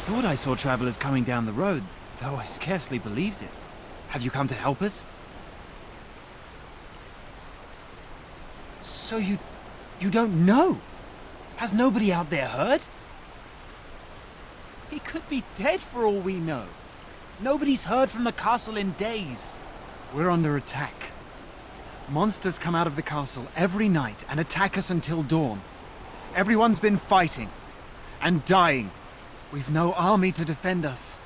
thought I saw travelers coming down the road, though I scarcely believed it. Have you come to help us? So you don't know? Has nobody out there heard? He could be dead for all we know. Nobody's heard from the castle in days. We're under attack. Monsters come out of the castle every night and attack us until dawn. Everyone's been fighting and dying. We've no army to defend us.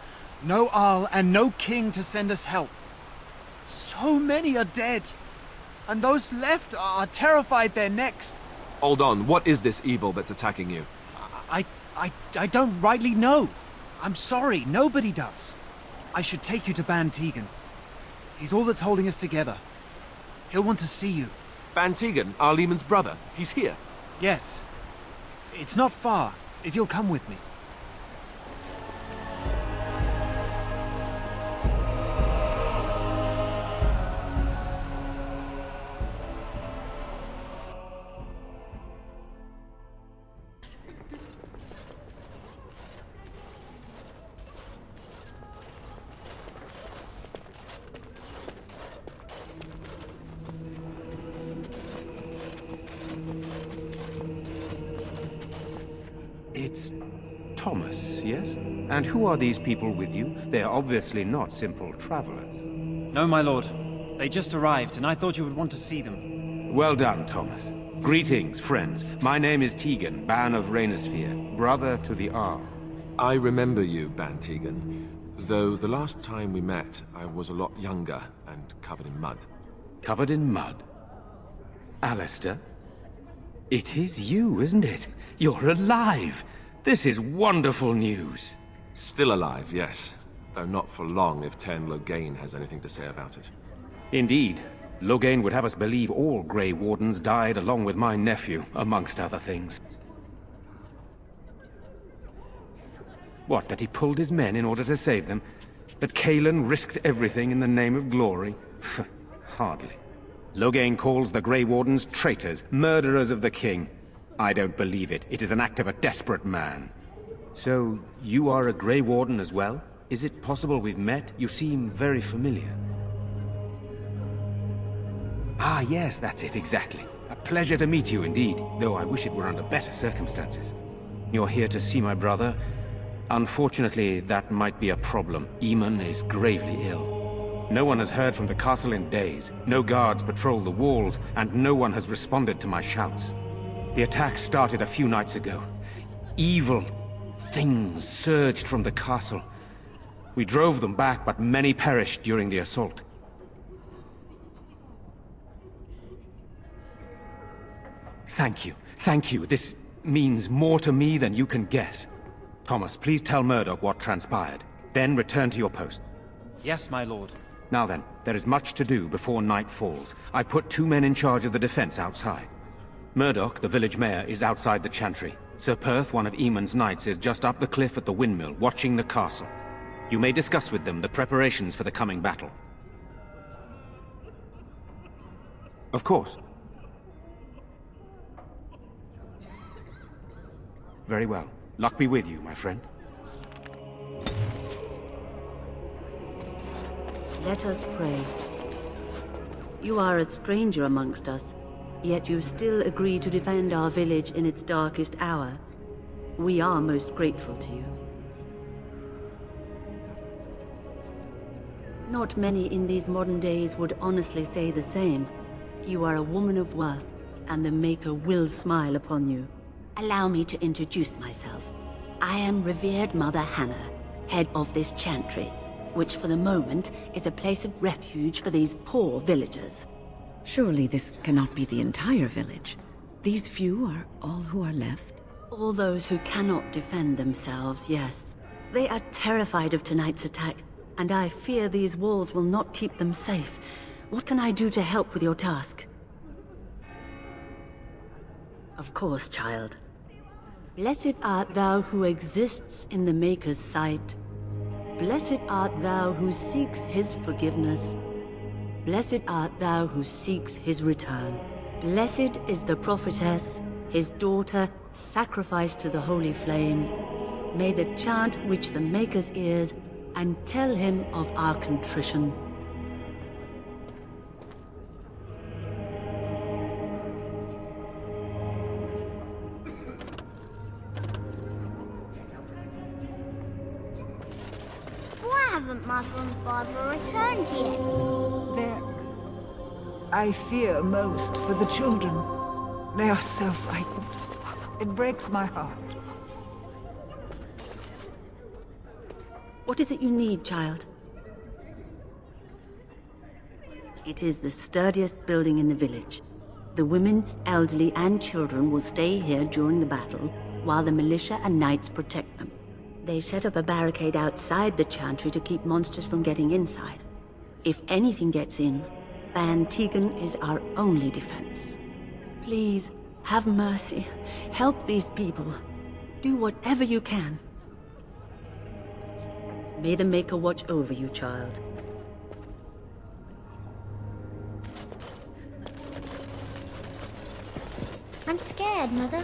No Arl and no king to send us help. So many are dead. And those left are terrified they're next. Hold on, what is this evil that's attacking you? I don't rightly know. I'm sorry, nobody does. I should take you to Ban Tegan. He's all that's holding us together. He'll want to see you. Ban Tegan, our Lehman's brother. He's here. Yes. It's not far, if you'll come with me. It's Thomas, yes? And who are these people with you? They are obviously not simple travelers. No, my lord. They just arrived, and I thought you would want to see them. Well done, Thomas. Greetings, friends. My name is Tegan, Ban of Rainersphere, brother to the Arl. I remember you, Ban Tegan. Though the last time we met, I was a lot younger and covered in mud. Covered in mud? Alistair? It is you, isn't it? You're alive! This is wonderful news. Still alive, yes. Though not for long if Tern Loghain has anything to say about it. Indeed. Loghain would have us believe all Grey Wardens died along with my nephew, amongst other things. What, that he pulled his men in order to save them? That Cailan risked everything in the name of glory? Hardly. Loghain calls the Grey Wardens traitors, murderers of the king. I don't believe it. It is an act of a desperate man. So, you are a Grey Warden as well? Is it possible we've met? You seem very familiar. Ah, yes, that's it, exactly. A pleasure to meet you indeed, though I wish it were under better circumstances. You're here to see my brother? Unfortunately, that might be a problem. Eamon is gravely ill. No one has heard from the castle in days. No guards patrol the walls, and no one has responded to my shouts. The attack started a few nights ago. Evil things surged from the castle. We drove them back, but many perished during the assault. Thank you. Thank you. This means more to me than you can guess. Thomas, please tell Murdoch what transpired. Then return to your post. Yes, my lord. Now then, there is much to do before night falls. I put 2 men in charge of the defense outside. Murdoch, the village mayor, is outside the chantry. Sir Perth, one of Eamon's knights, is just up the cliff at the windmill, watching the castle. You may discuss with them the preparations for the coming battle. Of course. Very well. Luck be with you, my friend. Let us pray. You are a stranger amongst us, yet you still agree to defend our village in its darkest hour. We are most grateful to you. Not many in these modern days would honestly say the same. You are a woman of worth, and the Maker will smile upon you. Allow me to introduce myself. I am revered Mother Hannah, head of this chantry, which for the moment is a place of refuge for these poor villagers. Surely this cannot be the entire village. These few are all who are left? All those who cannot defend themselves, yes. They are terrified of tonight's attack, and I fear these walls will not keep them safe. What can I do to help with your task? Of course, child. Blessed art thou who exists in the Maker's sight. Blessed art thou who seeks his forgiveness. Blessed art thou who seeks his return. Blessed is the prophetess, his daughter, sacrificed to the holy flame. May the chant reach the Maker's ears and tell him of our contrition. Why haven't Mother and Father returned yet? I fear most for the children. They are so frightened. It breaks my heart. What is it you need, child? It is the sturdiest building in the village. The women, elderly, and children will stay here during the battle, while the militia and knights protect them. They set up a barricade outside the chantry to keep monsters from getting inside. If anything gets in, Ban Tegan is our only defense. Please, have mercy. Help these people. Do whatever you can. May the Maker watch over you, child. I'm scared, Mother.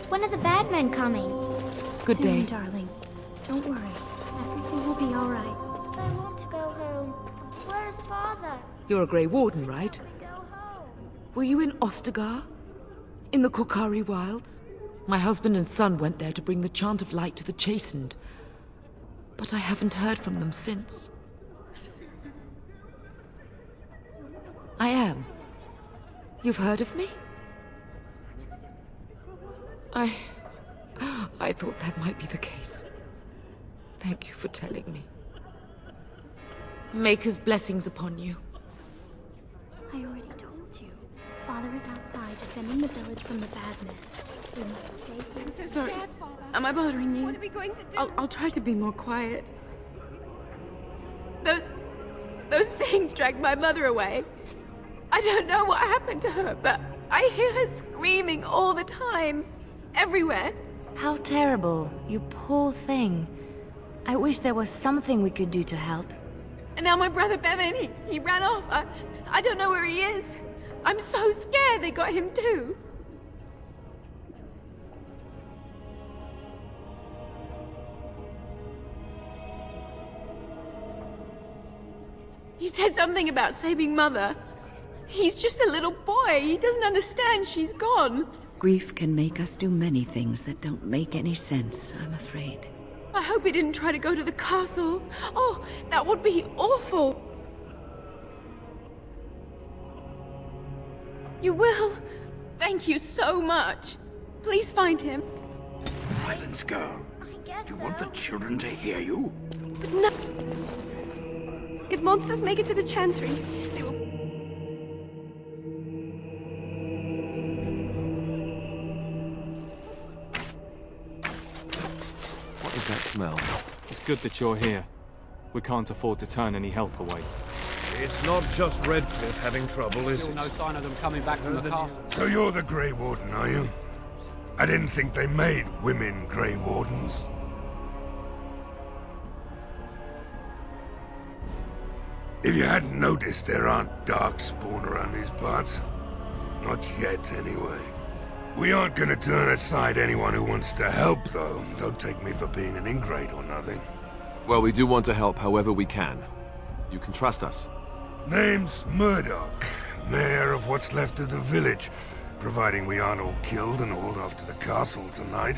When are the bad men coming? Good Soon, day. darling. Don't worry. Everything will be all right. I want to go home. Where's Father? You're a Grey Warden, right? We go home. Were you in Ostagar? In the Kokari Wilds? My husband and son went there to bring the chant of light to the chastened. But I haven't heard from them since. I am. You've heard of me? I thought that might be the case. Thank you for telling me. Maker's blessings upon you. I already told you. Father is outside defending the village from the bad men. We must stay here. I'm so sorry. Am I bothering you? What are we going to do? I'll try to be more quiet. Those things dragged my mother away. I don't know what happened to her, but I hear her screaming all the time. Everywhere. How terrible. You poor thing. I wish there was something we could do to help. And now my brother Bevan, he ran off. I don't know where he is. I'm so scared they got him too. He said something about saving Mother. He's just a little boy. He doesn't understand she's gone. Grief can make us do many things that don't make any sense, I'm afraid. I hope he didn't try to go to the castle. Oh, that would be awful. You will? Thank you so much. Please find him. Silence, girl. I guess Do you want the so. children to hear you? But no. If monsters make it to the chantry, they will... What is that smell? It's good that you're here. We can't afford to turn any help away. It's not just Redcliffe having trouble, is it? No sign of them coming back from the castle. So you're the Grey Warden, are you? I didn't think they made women Grey Wardens. If you hadn't noticed, there aren't Darkspawn around these parts. Not yet, anyway. We aren't gonna turn aside anyone who wants to help, though. Don't take me for being an ingrate or nothing. Well, we do want to help however we can. You can trust us. Name's Murdoch, mayor of what's left of the village, providing we aren't all killed and hauled off to the castle tonight.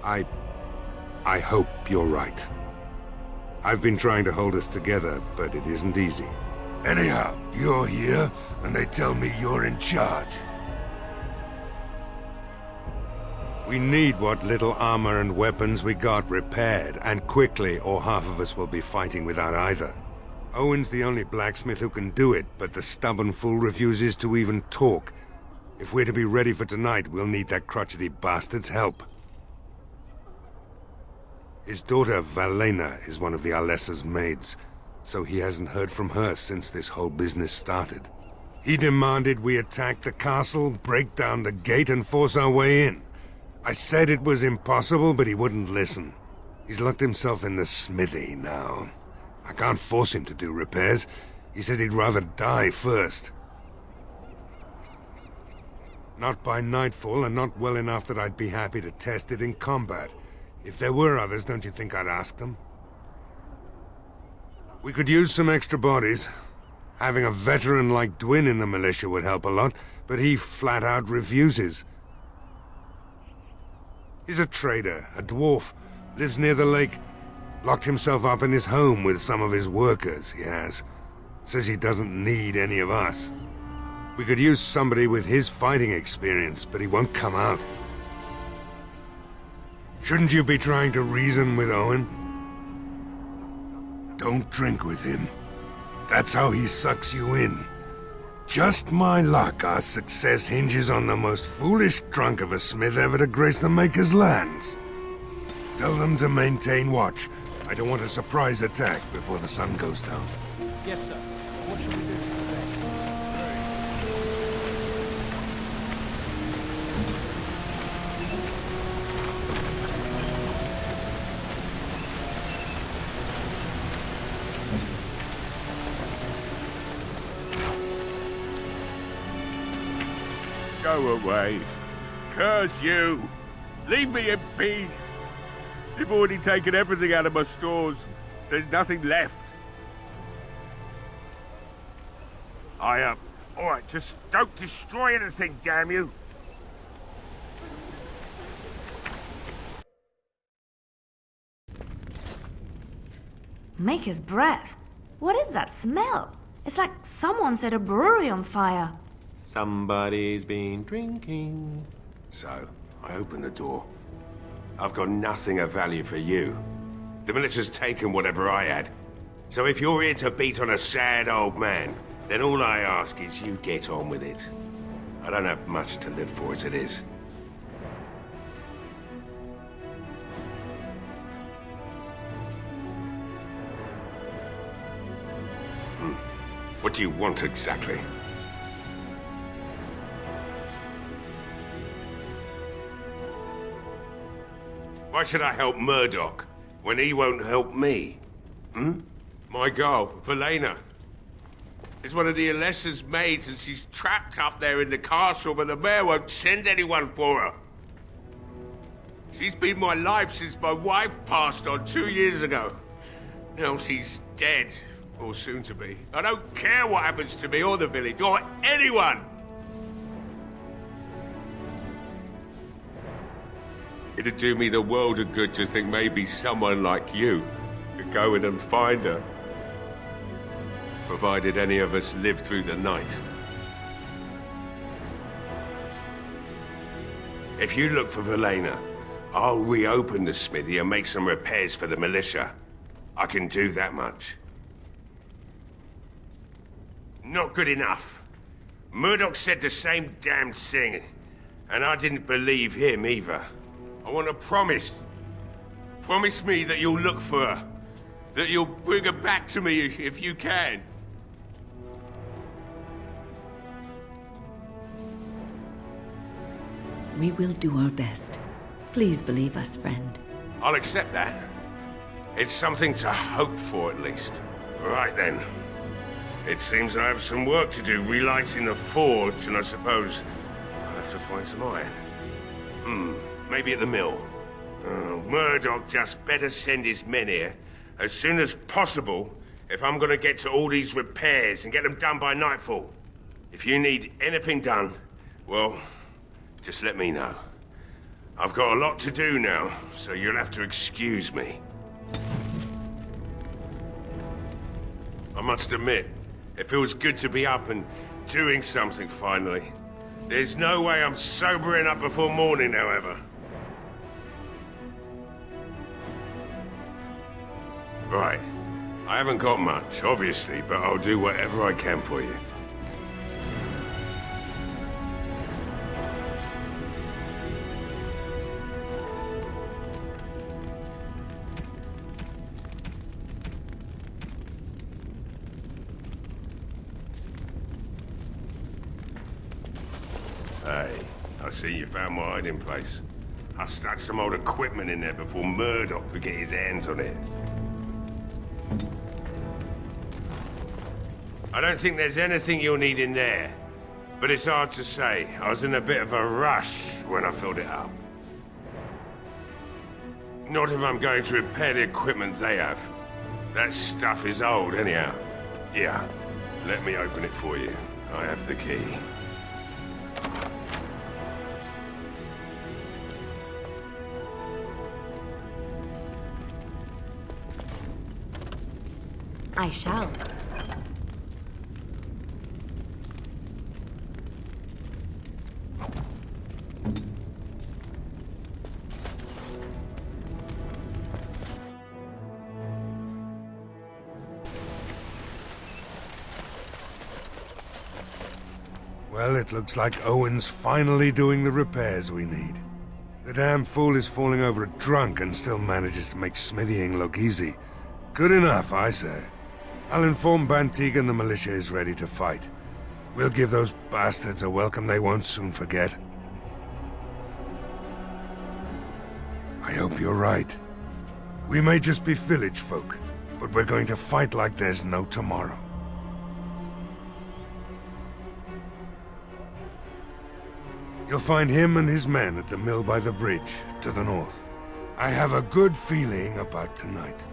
I hope you're right. I've been trying to hold us together, but it isn't easy. Anyhow, you're here, and they tell me you're in charge. We need what little armor and weapons we got repaired, and quickly, or half of us will be fighting without either. Owen's the only blacksmith who can do it, but the stubborn fool refuses to even talk. If we're to be ready for tonight, we'll need that crotchety bastard's help. His daughter, Valena, is one of the Alessa's maids, so he hasn't heard from her since this whole business started. He demanded we attack the castle, break down the gate, and force our way in. I said it was impossible, but he wouldn't listen. He's locked himself in the smithy now. I can't force him to do repairs. He said he'd rather die first. Not by nightfall, and not well enough that I'd be happy to test it in combat. If there were others, don't you think I'd ask them? We could use some extra bodies. Having a veteran like Dwyn in the militia would help a lot, but he flat out refuses. He's a trader, a dwarf, lives near the lake. Locked himself up in his home with some of his workers, he has. Says he doesn't need any of us. We could use somebody with his fighting experience, but he won't come out. Shouldn't you be trying to reason with Owen? Don't drink with him. That's how he sucks you in. Just my luck, our success hinges on the most foolish drunk of a smith ever to grace the Maker's lands. Tell them to maintain watch. I don't want a surprise attack before the sun goes down. Yes, sir. What should we do? Go away. Curse you. Leave me in peace. You've already taken everything out of my stores. There's nothing left. Alright, just don't destroy anything, damn you. Maker's breath. What is that smell? It's like someone set a brewery on fire. Somebody's been drinking. So, I open the door. I've got nothing of value for you. The militia's taken whatever I had. So if you're here to beat on a sad old man, then all I ask is you get on with it. I don't have much to live for as it is. What do you want exactly? Why should I help Murdoch when he won't help me? My girl, Velena, is one of the Alessa's maids and she's trapped up there in the castle, but the mayor won't send anyone for her. She's been my life since my wife passed on 2 years ago. Now she's dead, or soon to be. I don't care what happens to me or the village, or anyone! It'd do me the world of good to think maybe someone like you could go in and find her. Provided any of us live through the night. If you look for Velena, I'll reopen the smithy and make some repairs for the militia. I can do that much. Not good enough. Murdoch said the same damn thing, and I didn't believe him either. I want a promise. Promise me that you'll look for her. That you'll bring her back to me if you can. We will do our best. Please believe us, friend. I'll accept that. It's something to hope for, at least. Right then. It seems I have some work to do relighting the forge, and I suppose I'll have to find some iron. Maybe at the mill. Murdoch just better send his men here as soon as possible if I'm gonna get to all these repairs and get them done by nightfall. If you need anything done, well, just let me know. I've got a lot to do now, so you'll have to excuse me. I must admit, it feels good to be up and doing something finally. There's no way I'm sobering up before morning, however. Right. I haven't got much, obviously, but I'll do whatever I can for you. Hey, I see you found my hiding place. I stuck some old equipment in there before Murdoch could get his hands on it. I don't think there's anything you'll need in there. but it's hard to say. I was in a bit of a rush when I filled it up. Not if I'm going to repair the equipment they have. That stuff is old, anyhow. Yeah, let me open it for you. I have the key. I shall. Well, it looks like Owen's finally doing the repairs we need. The damn fool is falling over a drunk and still manages to make smithying look easy. Good enough, I say. I'll inform Bantigan the militia is ready to fight. We'll give those bastards a welcome they won't soon forget. I hope you're right. We may just be village folk, but we're going to fight like there's no tomorrow. You'll find him and his men at the mill by the bridge, to the north. I have a good feeling about tonight.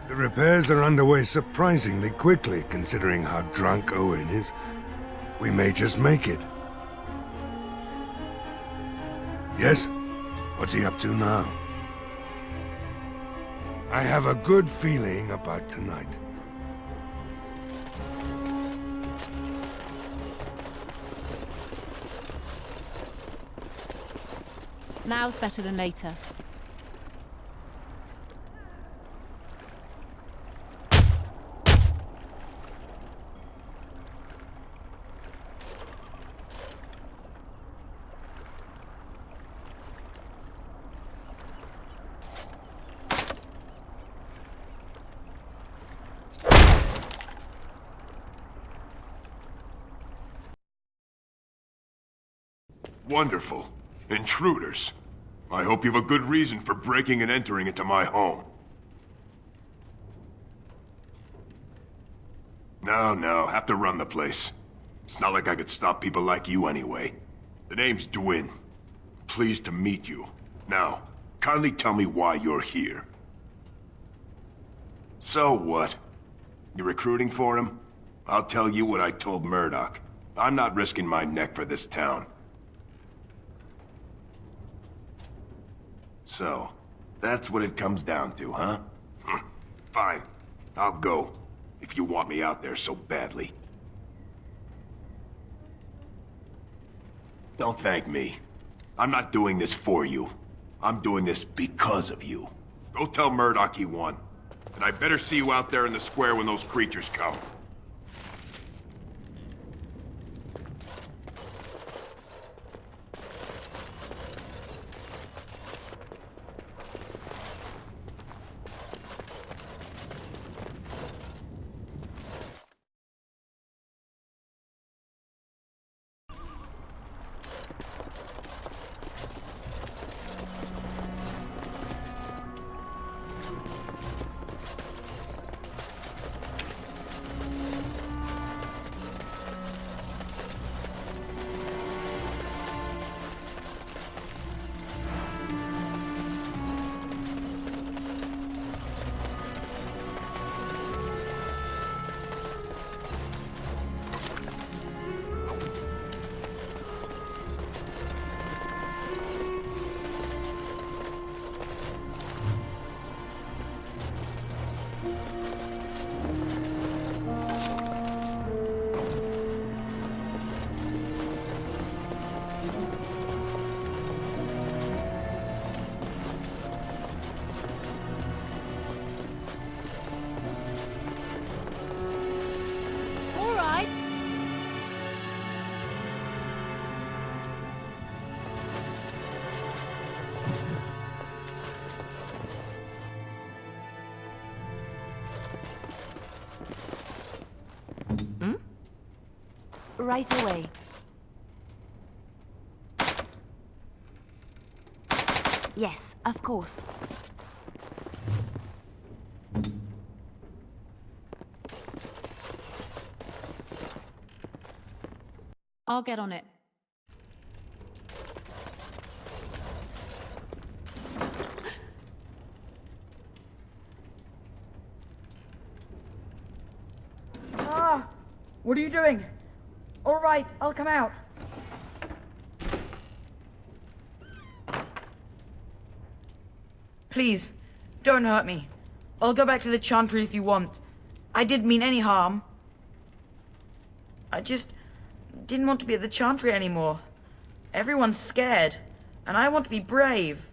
The repairs are underway surprisingly quickly, considering how drunk Owen is. We may just make it. Yes? What's he up to now? I have a good feeling about tonight. Now's better than later. Wonderful. Intruders. I hope you have a good reason for breaking and entering into my home. No, have to run the place. It's not like I could stop people like you anyway. The name's Dwyn. Pleased to meet you. Now, kindly tell me why you're here. So what? You recruiting for him? I'll tell you what I told Murdoch. I'm not risking my neck for this town. So, that's what it comes down to, huh? Fine. I'll go, if you want me out there so badly. Don't thank me. I'm not doing this for you. I'm doing this because of you. Go tell Murdoch he won. And I better see you out there in the square when those creatures come. Right away. Yes, of course. I'll get on it. Ah! What are you doing? All right, I'll come out. Please, don't hurt me. I'll go back to the Chantry if you want. I didn't mean any harm. I just didn't want to be at the Chantry anymore. Everyone's scared, and I want to be brave.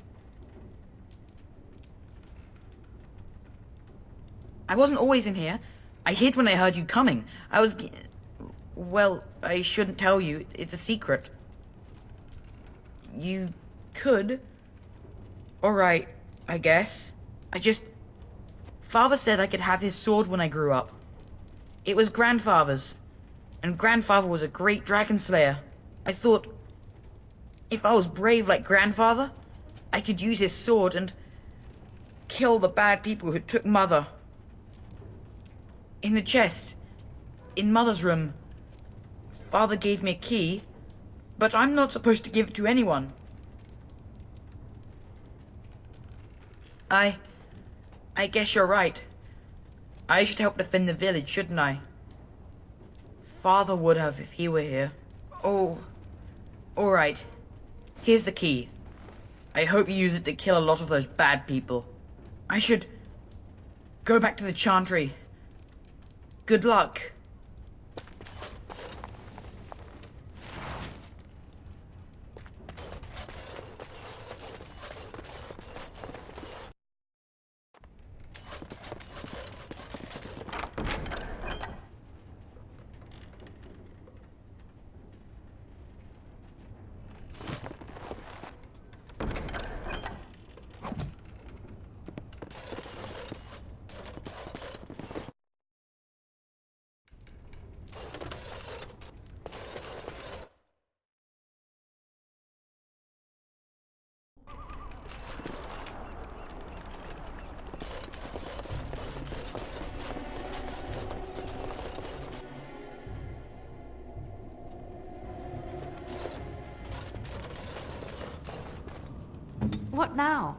I wasn't always in here. I hid when I heard you coming. Well, I shouldn't tell you. It's a secret. You could. Alright, I guess. Father said I could have his sword when I grew up. It was Grandfather's. And Grandfather was a great dragon slayer. I thought, if I was brave like Grandfather, I could use his sword and kill the bad people who took Mother. In the chest, in Mother's room, Father gave me a key, but I'm not supposed to give it to anyone. I guess you're right. I should help defend the village, shouldn't I? Father would have if he were here. Oh, alright. Here's the key. I hope you use it to kill a lot of those bad people. I should go back to the Chantry. Good luck. What now?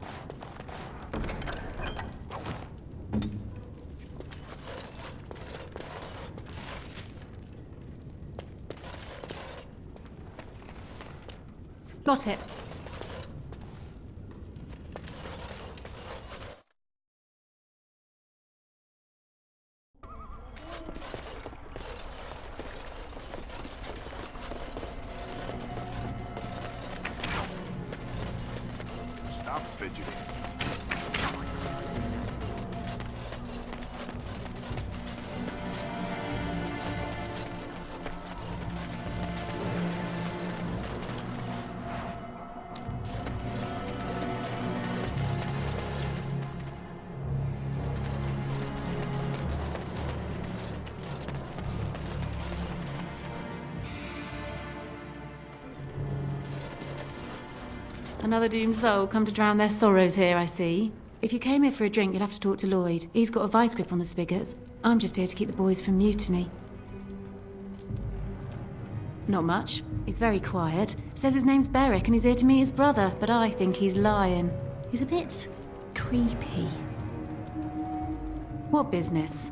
Got it. Stop fidgeting. Another doomed soul come to drown their sorrows here, I see. If you came here for a drink, you'll have to talk to Lloyd. He's got a vice grip on the spigots. I'm just here to keep the boys from mutiny. Not much. He's very quiet. Says his name's Beric and he's here to meet his brother, but I think he's lying. He's a bit creepy. What business?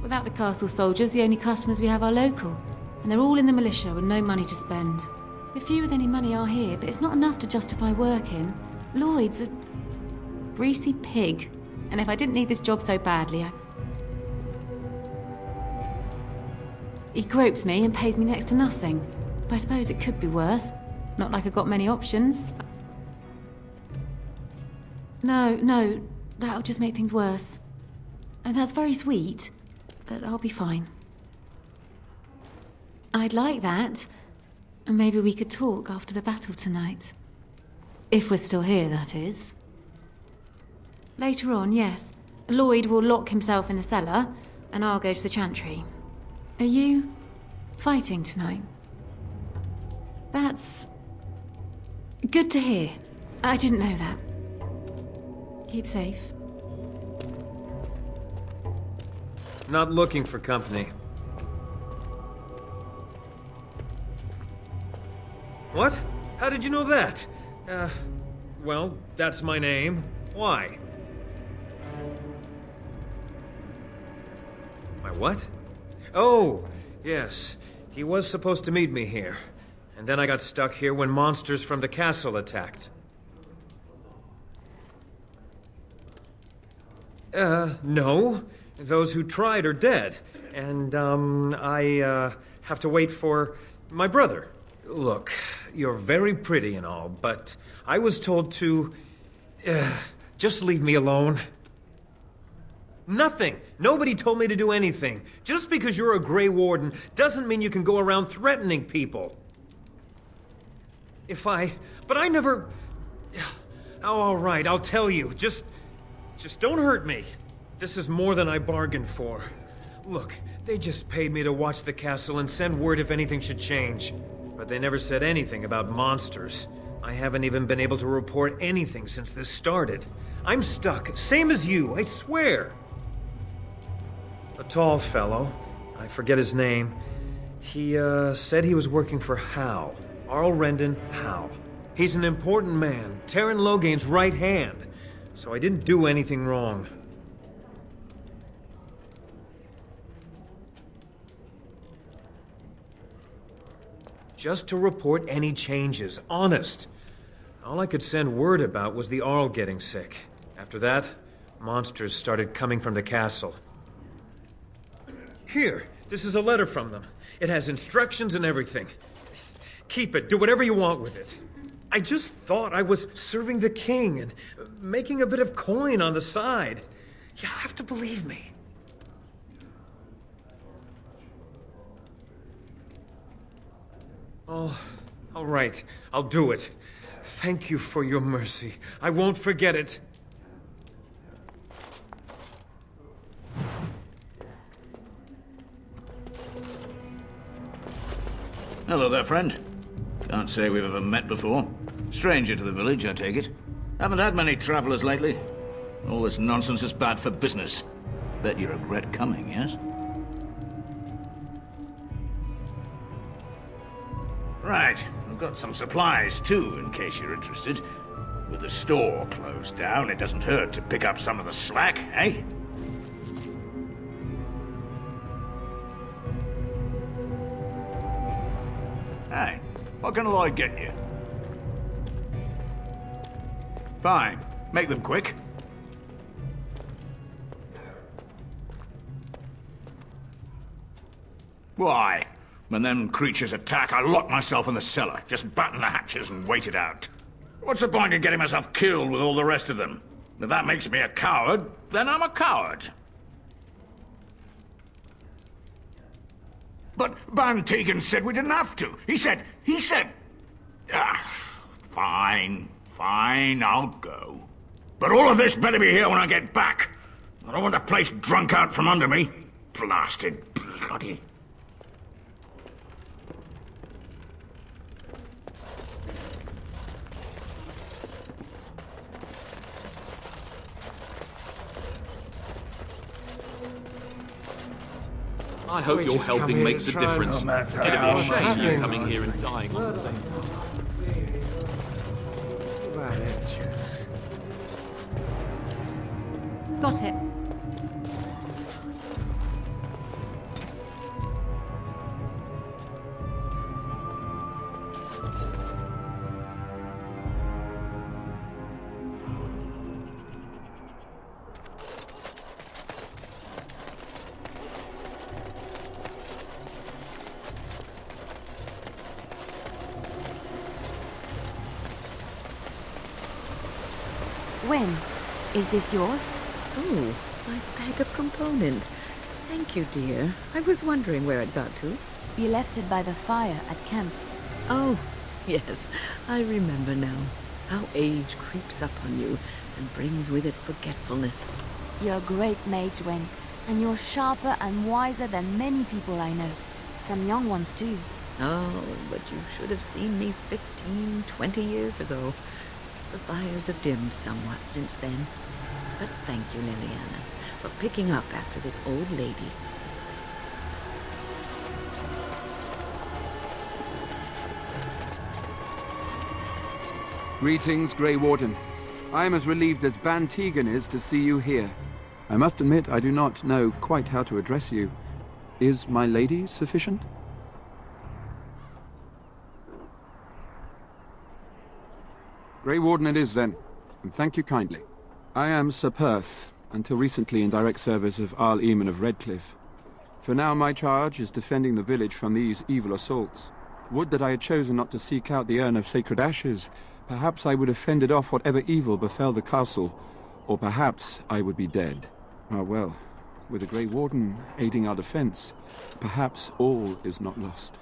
Without the castle soldiers, the only customers we have are local. And they're all in the militia with no money to spend. The few with any money are here, but it's not enough to justify working. Lloyd's a greasy pig. And if I didn't need this job so badly, he gropes me and pays me next to nothing. But I suppose it could be worse. Not like I've got many options. No, that'll just make things worse. And that's very sweet, but I'll be fine. I'd like that. And maybe we could talk after the battle tonight. If we're still here, that is. Later on, yes. Lloyd will lock himself in the cellar, and I'll go to the Chantry. Are you fighting tonight? That's good to hear. I didn't know that. Keep safe. Not looking for company. What? How did you know that? Well, that's my name. Why? My what? Oh, yes. He was supposed to meet me here. And then I got stuck here when monsters from the castle attacked. No. Those who tried are dead. And, I have to wait for my brother. Look, you're very pretty and all, but I was told to... just leave me alone. Nothing! Nobody told me to do anything. Just because you're a Grey Warden doesn't mean you can go around threatening people. But I never... Oh, all right, I'll tell you. Just don't hurt me. This is more than I bargained for. Look, they just paid me to watch the castle and send word if anything should change. But they never said anything about monsters. I haven't even been able to report anything since this started. I'm stuck, same as you, I swear. A tall fellow, I forget his name, he said he was working for Hal. Arl Rendon Hal. He's an important man, Terran Logain's right hand. So I didn't do anything wrong. Just to report any changes, honest. All I could send word about was the Arl getting sick. After that, monsters started coming from the castle. Here, this is a letter from them. It has instructions and everything. Keep it, do whatever you want with it. I just thought I was serving the king and making a bit of coin on the side. You have to believe me. Oh, all right, I'll do it. Thank you for your mercy. I won't forget it. Hello there, friend. Can't say we've ever met before. Stranger to the village, I take it. Haven't had many travelers lately. All this nonsense is bad for business. Bet you regret coming, yes? Right, I've got some supplies too, in case you're interested. With the store closed down, it doesn't hurt to pick up some of the slack, eh? Hey, what can Lloyd get you? Fine, make them quick. Why? When them creatures attack, I lock myself in the cellar. Just batten the hatches and wait it out. What's the point in getting myself killed with all the rest of them? If that makes me a coward, then I'm a coward. But Van Tegan said we didn't have to. He said... Fine, I'll go. But all of this better be here when I get back. I don't want the place drunk out from under me. Blasted bloody... I hope your helping makes a difference. It'd be a shame you coming here and dying on the same. Got it. When? Is this yours? Oh, my bag of components. Thank you, dear. I was wondering where it got to. You left it by the fire at camp. Oh, yes. I remember now. How age creeps up on you and brings with it forgetfulness. You're a great mage, Wen, and you're sharper and wiser than many people I know. Some young ones, too. Oh, but you should have seen me 15, 20 years ago. The fires have dimmed somewhat since then. But thank you, Liliana, for picking up after this old lady. Greetings, Grey Warden. I am as relieved as Ban Tegan is to see you here. I must admit I do not know quite how to address you. Is my lady sufficient? Grey Warden it is then, and thank you kindly. I am Sir Perth, until recently in direct service of Arl Eamon of Redcliffe. For now my charge is defending the village from these evil assaults. Would that I had chosen not to seek out the urn of sacred ashes. Perhaps I would have fended off whatever evil befell the castle, or perhaps I would be dead. Ah well, with a Grey Warden aiding our defense, perhaps all is not lost.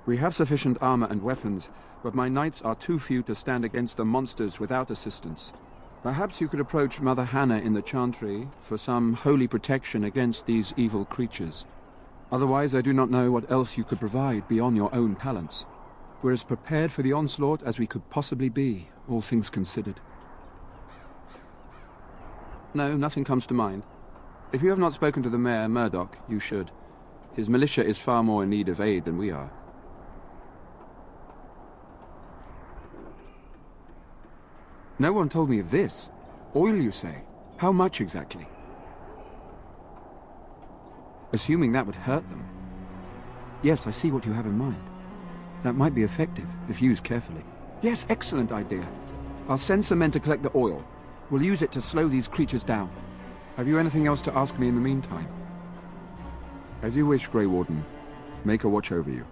We have sufficient armor and weapons, but my knights are too few to stand against the monsters without assistance. Perhaps you could approach Mother Hannah in the Chantry for some holy protection against these evil creatures. Otherwise, I do not know what else you could provide beyond your own talents. We're as prepared for the onslaught as we could possibly be, all things considered. No, nothing comes to mind. If you have not spoken to the Mayor, Murdoch, you should. His militia is far more in need of aid than we are. No one told me of this. Oil, you say? How much exactly? Assuming that would hurt them. Yes, I see what you have in mind. That might be effective, if used carefully. Yes, excellent idea. I'll send some men to collect the oil. We'll use it to slow these creatures down. Have you anything else to ask me in the meantime? As you wish, Grey Warden. Make a watch over you.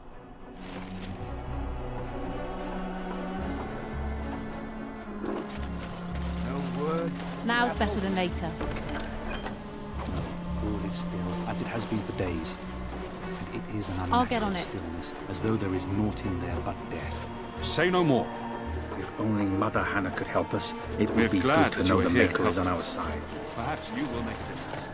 Now's better than later. All is still, as it has been for days. And it is an I'll get on unnatural it. stillness, as though there is naught in there but death. Say no more. If only Mother Hannah could help us, it We're would be glad good to that know you are the here, Maker is on help our us. side. Perhaps you will make a difference.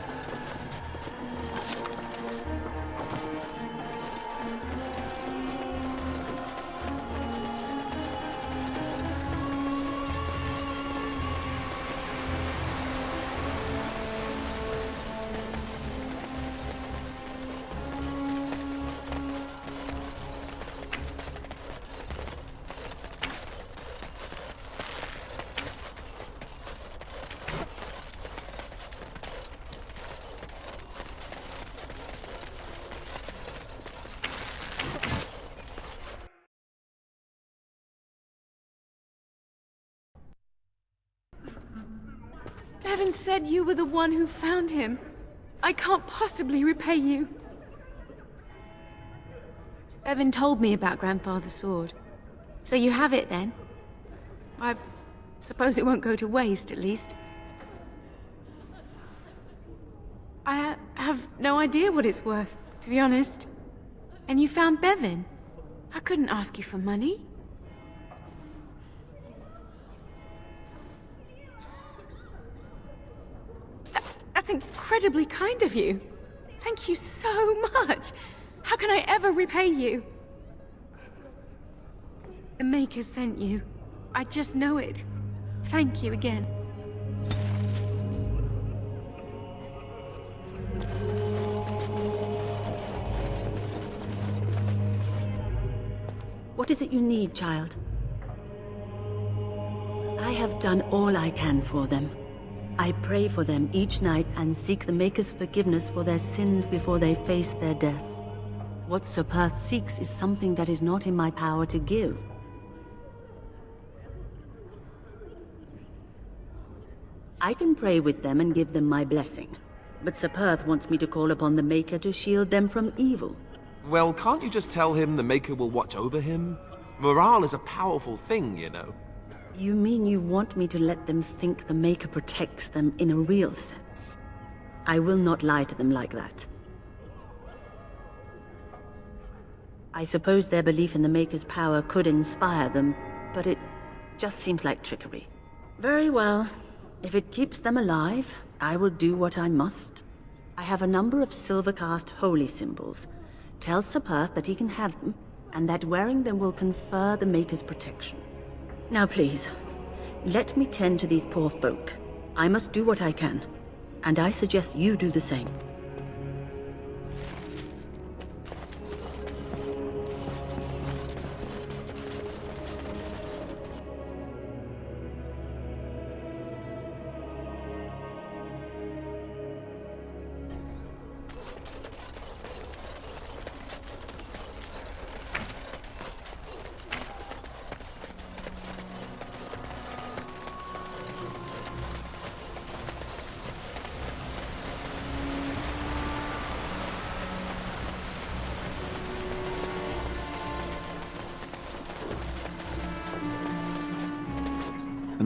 Bevan said you were the one who found him. I can't possibly repay you. Bevan told me about Grandfather's sword. So you have it then? I suppose it won't go to waste, at least. I have no idea what it's worth, to be honest. And you found Bevan? I couldn't ask you for money. That's incredibly kind of you. Thank you so much. How can I ever repay you? The Maker sent you. I just know it. Thank you again. What is it you need, child? I have done all I can for them. I pray for them each night and seek the Maker's forgiveness for their sins before they face their deaths. What Sir Perth seeks is something that is not in my power to give. I can pray with them and give them my blessing, but Sir Perth wants me to call upon the Maker to shield them from evil. Well, can't you just tell him the Maker will watch over him? Morale is a powerful thing, you know. You mean you want me to let them think the Maker protects them in a real sense? I will not lie to them like that. I suppose their belief in the Maker's power could inspire them, but it just seems like trickery. Very well. If it keeps them alive, I will do what I must. I have a number of silver-cast holy symbols. Tell Sir Perth that he can have them, and that wearing them will confer the Maker's protection. Now please, let me tend to these poor folk. I must do what I can, and I suggest you do the same.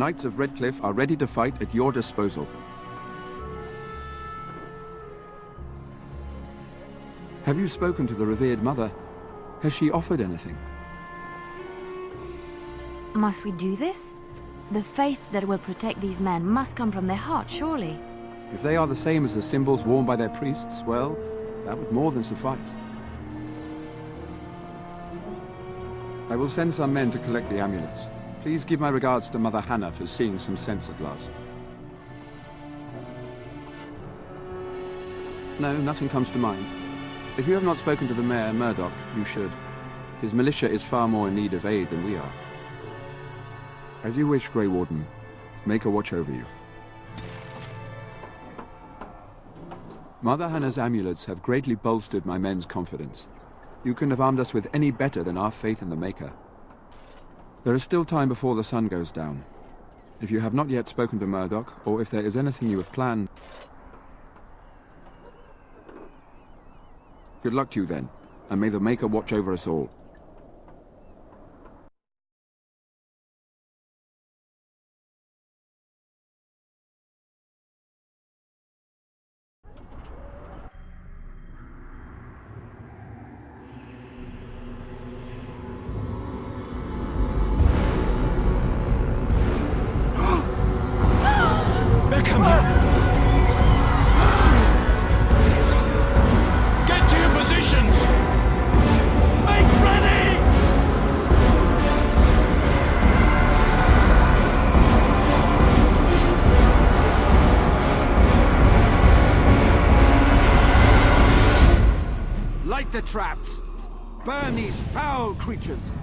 Knights of Redcliffe are ready to fight at your disposal. Have you spoken to the revered mother? Has she offered anything? Must we do this? The faith that will protect these men must come from their heart, surely. If they are the same as the symbols worn by their priests, well, that would more than suffice. I will send some men to collect the amulets. Please give my regards to Mother Hannah for seeing some sense at last. No, nothing comes to mind. If you have not spoken to the Mayor, Murdoch, you should. His militia is far more in need of aid than we are. As you wish, Grey Warden. Make a watch over you. Mother Hannah's amulets have greatly bolstered my men's confidence. You couldn't have armed us with any better than our faith in the Maker. There is still time before the sun goes down. If you have not yet spoken to Murdoch, or if there is anything you have planned... Good luck to you then, and may the Maker watch over us all. The traps! Burn these foul creatures!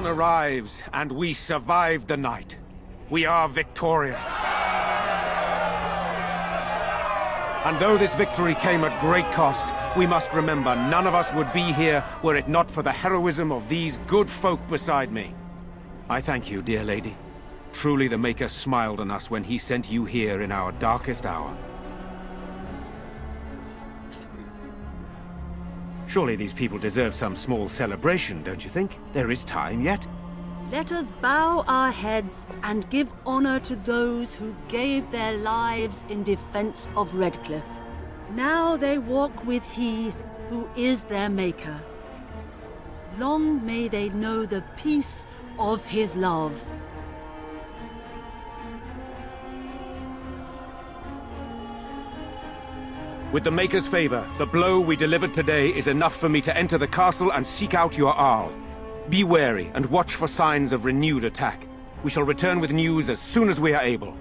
dawn arrives, and we survive the night. We are victorious. And though this victory came at great cost, we must remember none of us would be here were it not for the heroism of these good folk beside me. I thank you, dear lady. Truly the Maker smiled on us when he sent you here in our darkest hour. Surely these people deserve some small celebration, don't you think? There is time yet. Let us bow our heads and give honor to those who gave their lives in defense of Redcliffe. Now they walk with he who is their Maker. Long may they know the peace of his love. With the Maker's favor, the blow we delivered today is enough for me to enter the castle and seek out your Arl. Be wary and watch for signs of renewed attack. We shall return with news as soon as we are able.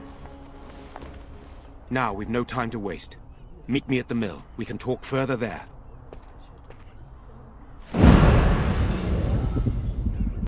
Now we've no time to waste. Meet me at the mill. We can talk further there.